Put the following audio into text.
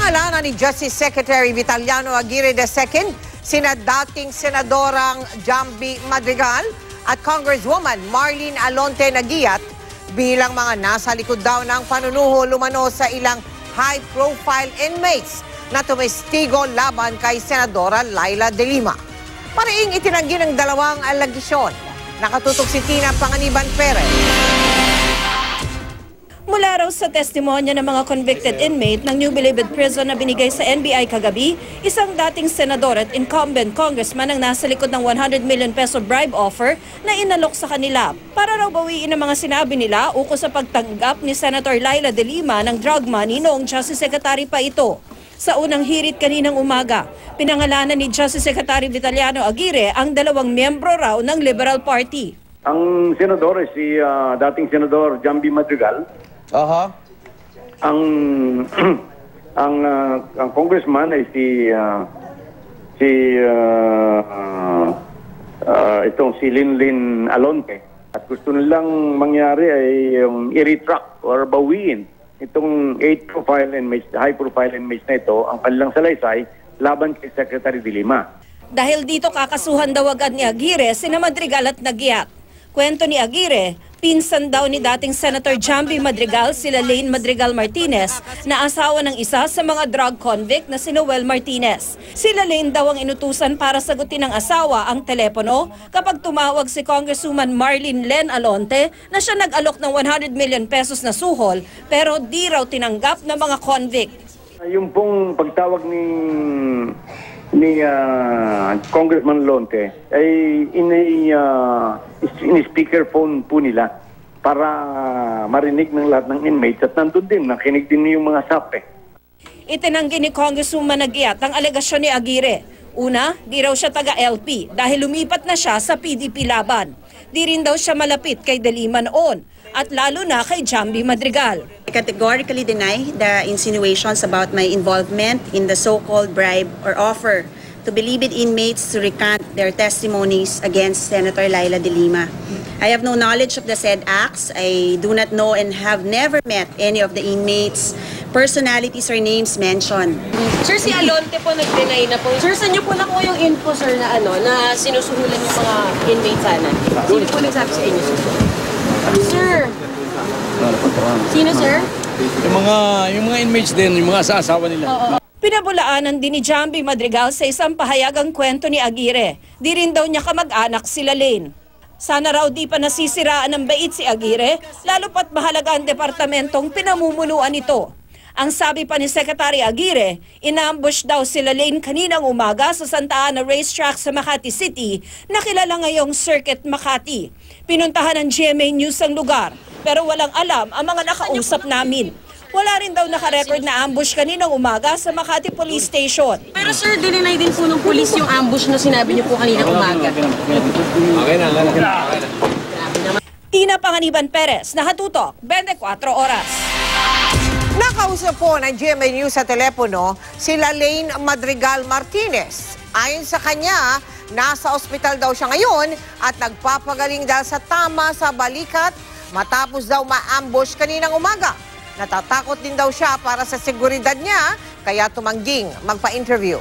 Pinangalanan ni Justice Secretary Vitaliano Aguirre II, sina dating Senadorang Jamby Madrigal at Congresswoman Marlene Alonte Naguiat bilang mga nasa likod daw ng panunuho lumano sa ilang high-profile inmates na tumestigo laban kay Senadora Laila De Lima. Paraing itinanggi ng dalawang alegasyon. Nakatutok si Tina Panganiban Perez. Mula raw sa testimonya ng mga convicted inmate ng New Bilibid Prison na binigay sa NBI kagabi, isang dating senador at incumbent congressman ang nasa likod ng 100 million peso bribe offer na inalok sa kanila para raw bawiin ang mga sinabi nila ukol sa pagtanggap ni Senator Laila De Lima ng drug money noong Justice Secretary pa ito. Sa unang hirit kaninang umaga, pinangalanan ni Justice Secretary Vitaliano Aguirre ang dalawang miyembro raw ng Liberal Party. Ang senador ay si dating Senador Jamby Madrigal. Ang congressman ay si Linlin Alonte. At gusto nilang mangyari ay yung i-retract or bawiin itong 8-profile inmates, high-profile inmates na ito, ang kanilang salaysay laban kay Secretary De Lima. Dahil dito kakasuhan daw agad ni Aguirre sina Madrigal at Naguiat. Kwento ni Aguirre, pinsan daw ni dating Senator Jamby Madrigal sila Lane Madrigal Martinez na asawa ng isa sa mga drug convict na si Noel Martinez. Sila Lane daw ang inutusan para sagutin ng asawa ang telepono kapag tumawag si Congresswoman Marlene Len Alonte na siya nag-alok ng 100 million pesos na suhol pero di raw tinanggap ng mga convict. Yung pong pagtawag ni Congressman Lonte ay in speakerphone po nila para marinig ng lahat ng inmates at nandun din, nakinig din yung mga sape. Itinanggi ni Congresswoman Naguiat ang alegasyon ni Aguirre. Una, di raw siya taga-LP dahil lumipat na siya sa PDP laban. Di rin daw siya malapit kay De Lima noon at lalo na kay Jamby Madrigal. I categorically deny the insinuations about my involvement in the so-called bribe or offer to Bilibid inmates to recant their testimonies against Senator Laila De Lima. I have no knowledge of the said acts. I do not know and have never met any of the inmates, personalities or names mentioned. Sir, si Alonte po nag-deny na po. Sir, saan niyo po nakuha yung info, sir, na sinusuhulan yung mga inmates sana? Sino po nagsabi sa inyo, sir? Sir! Sino, sir? Yung mga inmates din, yung mga asawa nila. Oo. Pinabulaanan din ni Jamby Madrigal sa isang pahayagang kwento ni Aguirre. Di rin daw niya kamag-anak sila Lane. Sana raw di pa nasisiraan ng bait si Aguirre, lalo pat mahalaga ang departamentong pinamumunuan nito. Ang sabi pa ni Secretary Aguirre, inambush daw sila Lane kaninang umaga sa Santa Ana Racetrack sa Makati City na kilala ngayong Circuit Makati. Pinuntahan ng GMA News ang lugar, pero walang alam ang mga nakausap namin. Wala rin daw naka-record na ambush kaninang umaga sa Makati Police Station. Pero sir, dininay din po ng pulis yung ambush na sinabi niyo po kaninang umaga. Okay na. Tina Panganiban Perez, Nakatutok, 24 Oras. Nakausap po ng GMA News sa telepono sila Lane Madrigal Martinez. Ayon sa kanya, nasa ospital daw siya ngayon at nagpapagaling dahil sa tama sa balikat matapos daw ma-ambush kaninang umaga. Natatakot din daw siya para sa seguridad niya kaya tumangging magpa-interview.